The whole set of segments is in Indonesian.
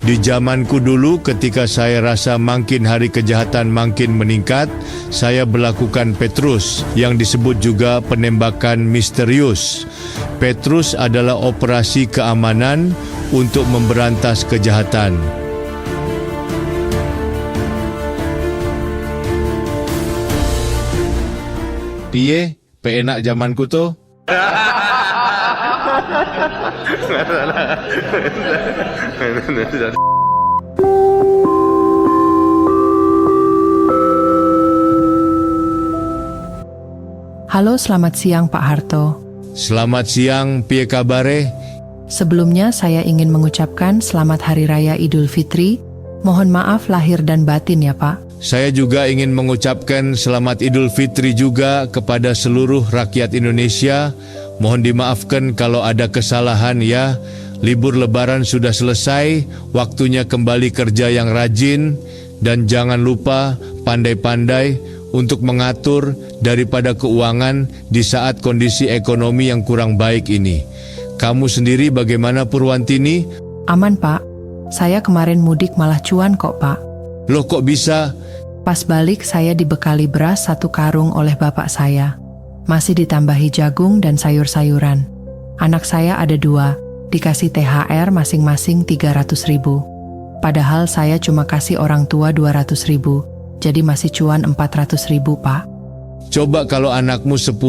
Di zamanku dulu ketika saya rasa makin hari kejahatan makin meningkat, saya berlakukan Petrus yang disebut juga penembakan misterius. Petrus adalah operasi keamanan untuk memberantas kejahatan. Piye, peenak zamanku tuh? Halo, selamat siang Pak Harto. Selamat siang, piye kabare? Sebelumnya saya ingin mengucapkan selamat Hari Raya Idul Fitri. Mohon maaf lahir dan batin ya Pak. Saya juga ingin mengucapkan selamat Idul Fitri juga kepada seluruh rakyat Indonesia. Mohon dimaafkan kalau ada kesalahan ya. Libur Lebaran sudah selesai, waktunya kembali kerja yang rajin. Dan jangan lupa pandai-pandai untuk mengatur daripada keuangan di saat kondisi ekonomi yang kurang baik ini. Kamu sendiri bagaimana Purwantini? Aman Pak, saya kemarin mudik malah cuan kok Pak. Loh kok bisa? Pas balik saya dibekali beras 1 karung oleh bapak saya. Masih ditambahi jagung dan sayur-sayuran. Anak saya ada 2, dikasih THR masing-masing 300.000. Padahal saya cuma kasih orang tua 200.000, jadi masih cuan 400.000 Pak. Coba kalau anakmu 10,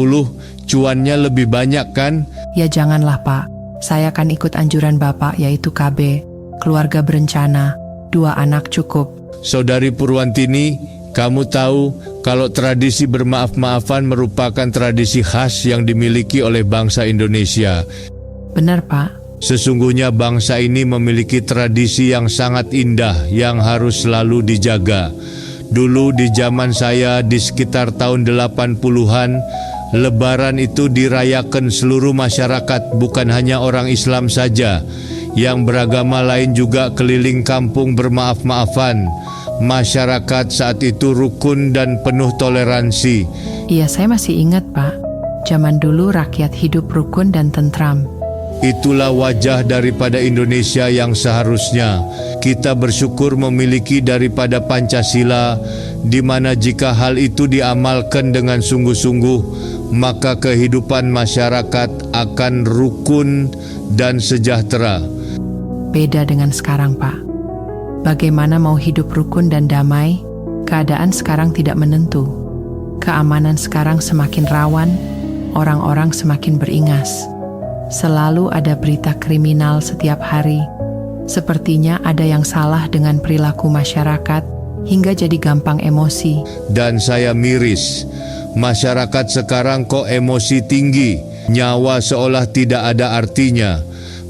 cuannya lebih banyak kan? Ya janganlah Pak, saya kan ikut anjuran bapak yaitu KB, keluarga berencana, 2 anak cukup. Saudari Purwantini, kamu tahu kalau tradisi bermaaf-maafan merupakan tradisi khas yang dimiliki oleh bangsa Indonesia. Benar Pak. Sesungguhnya bangsa ini memiliki tradisi yang sangat indah yang harus selalu dijaga. Dulu di zaman saya di sekitar tahun 80-an, Lebaran itu dirayakan seluruh masyarakat, bukan hanya orang Islam saja. Yang beragama lain juga keliling kampung bermaaf-maafan. Masyarakat saat itu rukun dan penuh toleransi. Iya, saya masih ingat Pak. Zaman dulu rakyat hidup rukun dan tentram. Itulah wajah daripada Indonesia yang seharusnya kita bersyukur memiliki daripada Pancasila, di mana jika hal itu diamalkan dengan sungguh-sungguh, maka kehidupan masyarakat akan rukun dan sejahtera. Beda dengan sekarang Pak. Bagaimana mau hidup rukun dan damai? Keadaan sekarang tidak menentu. Keamanan sekarang semakin rawan, orang-orang semakin beringas. Selalu ada berita kriminal setiap hari. Sepertinya ada yang salah dengan perilaku masyarakat hingga jadi gampang emosi. Dan saya miris, masyarakat sekarang kok emosi tinggi, nyawa seolah tidak ada artinya.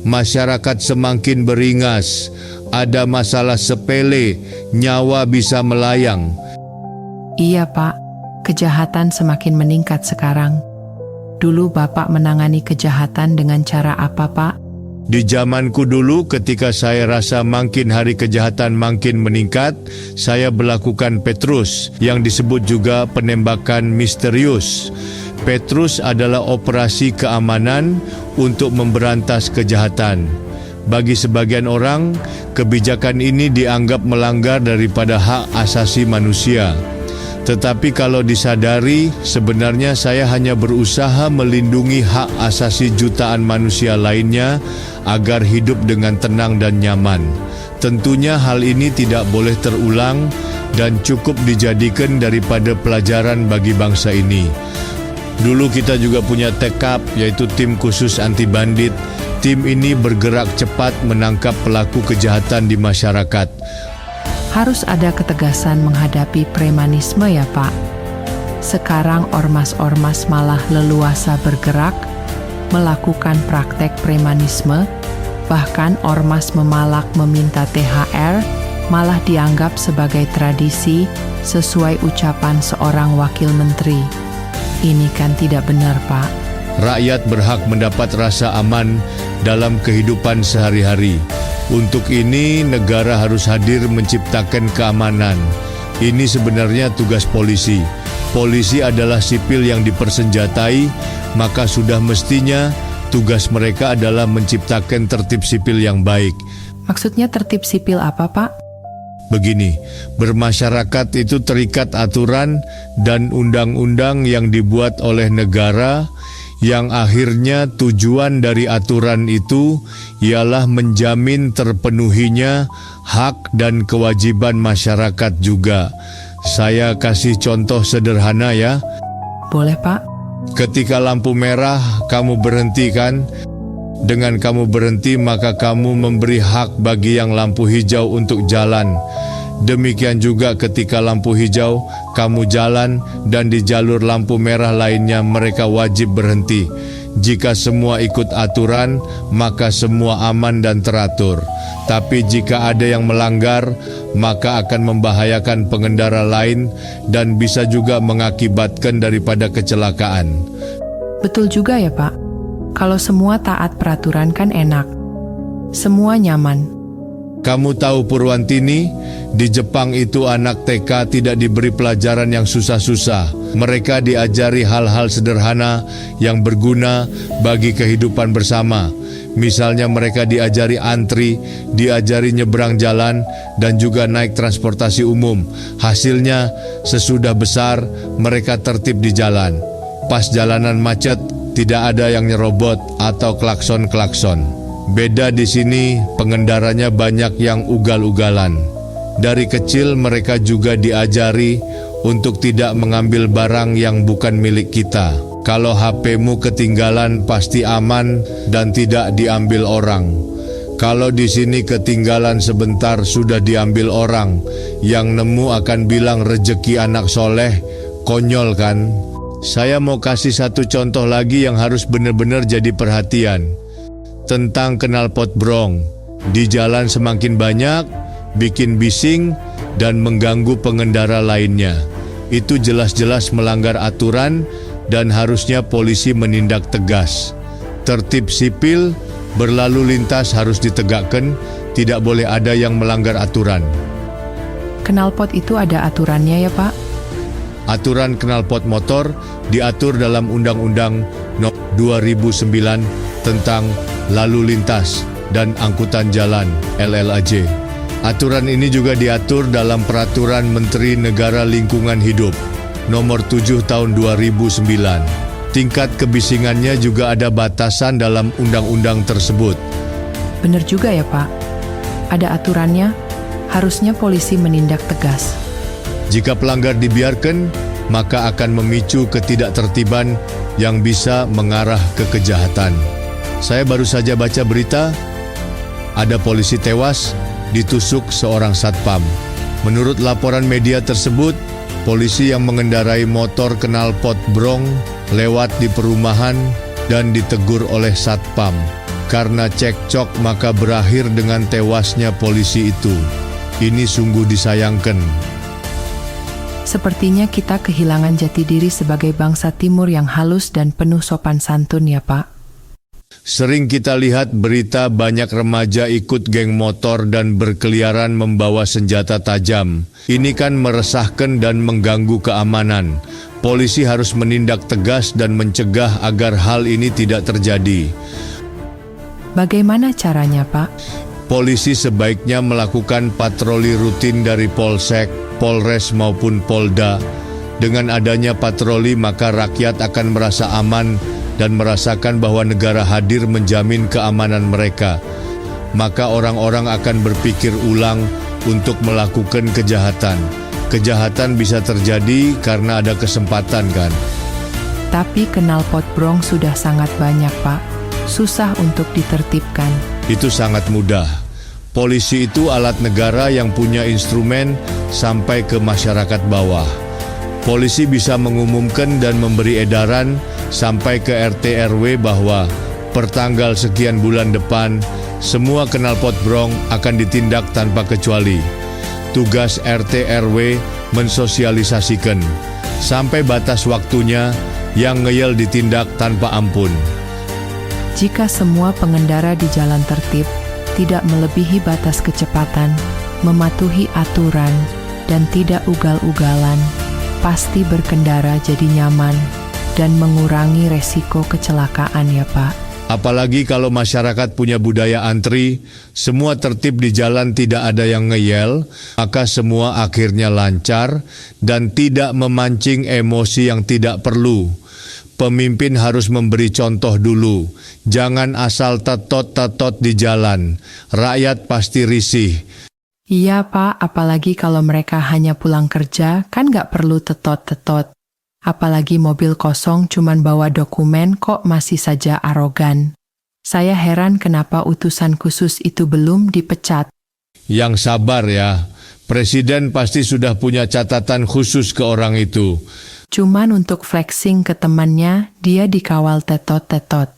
Masyarakat semakin beringas, ada masalah sepele, nyawa bisa melayang. Iya Pak, kejahatan semakin meningkat sekarang. Dulu Bapak menangani kejahatan dengan cara apa Pak? Di zamanku dulu ketika saya rasa makin hari kejahatan makin meningkat, saya berlakukan Petrus yang disebut juga penembakan misterius. Petrus adalah operasi keamanan untuk memberantas kejahatan. Bagi sebagian orang, kebijakan ini dianggap melanggar daripada hak asasi manusia. Tetapi kalau disadari, sebenarnya saya hanya berusaha melindungi hak asasi jutaan manusia lainnya agar hidup dengan tenang dan nyaman. Tentunya hal ini tidak boleh terulang dan cukup dijadikan daripada pelajaran bagi bangsa ini. Dulu kita juga punya TKAP, yaitu tim khusus anti bandit. Tim ini bergerak cepat menangkap pelaku kejahatan di masyarakat. Harus ada ketegasan menghadapi premanisme ya Pak. Sekarang ormas-ormas malah leluasa bergerak, melakukan praktek premanisme, bahkan ormas memalak meminta THR, malah dianggap sebagai tradisi sesuai ucapan seorang wakil menteri. Ini kan tidak benar Pak. Rakyat berhak mendapat rasa aman dalam kehidupan sehari-hari. Untuk ini, negara harus hadir menciptakan keamanan. Ini sebenarnya tugas polisi. Polisi adalah sipil yang dipersenjatai, maka sudah mestinya tugas mereka adalah menciptakan tertib sipil yang baik. Maksudnya tertib sipil apa, Pak? Begini, bermasyarakat itu terikat aturan dan undang-undang yang dibuat oleh negara, yang akhirnya tujuan dari aturan itu ialah menjamin terpenuhinya hak dan kewajiban masyarakat juga. Saya kasih contoh sederhana ya. Boleh, Pak? Ketika lampu merah, kamu berhenti kan? Dengan kamu berhenti, maka kamu memberi hak bagi yang lampu hijau untuk jalan. Demikian juga ketika lampu hijau, kamu jalan dan di jalur lampu merah lainnya mereka wajib berhenti. Jika semua ikut aturan, maka semua aman dan teratur. Tapi jika ada yang melanggar, maka akan membahayakan pengendara lain dan bisa juga mengakibatkan daripada kecelakaan. Betul juga ya, Pak. Kalau semua taat peraturan kan enak. Semua nyaman. Kamu tahu Purwantini, di Jepang itu anak TK tidak diberi pelajaran yang susah-susah. Mereka diajari hal-hal sederhana yang berguna bagi kehidupan bersama. Misalnya mereka diajari antri, diajari nyebrang jalan, dan juga naik transportasi umum. Hasilnya, sesudah besar, mereka tertib di jalan. Pas jalanan macet, tidak ada yang nyerobot atau klakson-klakson. Beda di sini, pengendaranya banyak yang ugal-ugalan. Dari kecil mereka juga diajari untuk tidak mengambil barang yang bukan milik kita. Kalau HP-mu ketinggalan pasti aman dan tidak diambil orang. Kalau di sini ketinggalan sebentar sudah diambil orang, yang nemu akan bilang rejeki anak soleh, konyol kan? Saya mau kasih satu contoh lagi yang harus benar-benar jadi perhatian. Tentang knalpot brong. Di jalan semakin banyak, bikin bising, dan mengganggu pengendara lainnya. Itu jelas-jelas melanggar aturan dan harusnya polisi menindak tegas. Tertib sipil, berlalu lintas harus ditegakkan, tidak boleh ada yang melanggar aturan. Knalpot itu ada aturannya ya, Pak? Aturan knalpot motor diatur dalam Undang-Undang No. 2009 tentang Lalu Lintas dan Angkutan Jalan (LLAJ). Aturan ini juga diatur dalam Peraturan Menteri Negara Lingkungan Hidup Nomor 7 Tahun 2009. Tingkat kebisingannya juga ada batasan dalam undang-undang tersebut. Benar juga ya, Pak. Ada aturannya, harusnya polisi menindak tegas. Jika pelanggar dibiarkan, maka akan memicu ketidaktertiban yang bisa mengarah ke kejahatan. Saya baru saja baca berita, ada polisi tewas ditusuk seorang satpam. Menurut laporan media tersebut, polisi yang mengendarai motor knalpot brong lewat di perumahan dan ditegur oleh satpam. Karena cekcok maka berakhir dengan tewasnya polisi itu. Ini sungguh disayangkan. Sepertinya kita kehilangan jati diri sebagai bangsa timur yang halus dan penuh sopan santun ya, Pak. Sering kita lihat berita banyak remaja ikut geng motor dan berkeliaran membawa senjata tajam. Ini kan meresahkan dan mengganggu keamanan. Polisi harus menindak tegas dan mencegah agar hal ini tidak terjadi. Bagaimana caranya, Pak? Polisi sebaiknya melakukan patroli rutin dari Polsek, Polres maupun Polda. Dengan adanya patroli maka rakyat akan merasa aman dan merasakan bahwa negara hadir menjamin keamanan mereka. Maka orang-orang akan berpikir ulang untuk melakukan kejahatan. Kejahatan bisa terjadi karena ada kesempatan kan? Tapi knalpot brong sudah sangat banyak, Pak. Susah untuk ditertibkan. Itu sangat mudah. Polisi itu alat negara yang punya instrumen sampai ke masyarakat bawah. Polisi bisa mengumumkan dan memberi edaran sampai ke RT RW bahwa pertanggal sekian bulan depan semua knalpot brong akan ditindak tanpa kecuali. Tugas RT RW mensosialisasikan sampai batas waktunya, yang ngeyel ditindak tanpa ampun. Jika semua pengendara di jalan tertib, tidak melebihi batas kecepatan, mematuhi aturan, dan tidak ugal-ugalan, pasti berkendara jadi nyaman dan mengurangi resiko kecelakaan ya, Pak. Apalagi kalau masyarakat punya budaya antri, semua tertib di jalan, tidak ada yang ngeyel, maka semua akhirnya lancar dan tidak memancing emosi yang tidak perlu. Pemimpin harus memberi contoh dulu. Jangan asal tetot-tetot di jalan. Rakyat pasti risih. Iya Pak, apalagi kalau mereka hanya pulang kerja, kan nggak perlu tetot-tetot. Apalagi mobil kosong cuman bawa dokumen kok masih saja arogan. Saya heran kenapa utusan khusus itu belum dipecat. Yang sabar ya. Presiden pasti sudah punya catatan khusus ke orang itu. Cuman untuk flexing ke temannya, dia dikawal tetot-tetot.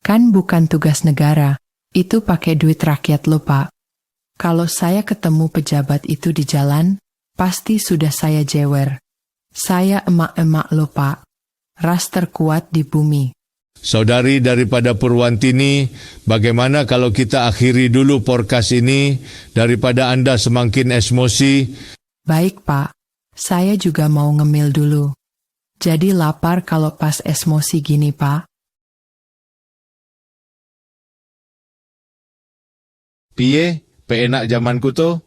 Kan bukan tugas negara, itu pakai duit rakyat loh Pak. Kalau saya ketemu pejabat itu di jalan, pasti sudah saya jewer. Saya emak-emak loh Pak, ras terkuat di bumi. Saudari daripada Purwantini, bagaimana kalau kita akhiri dulu podcast ini daripada Anda semakin emosi? Baik Pak, saya juga mau ngemil dulu. Jadi lapar kalau pas emosi gini Pak. Piye, peenak zamanku tuh?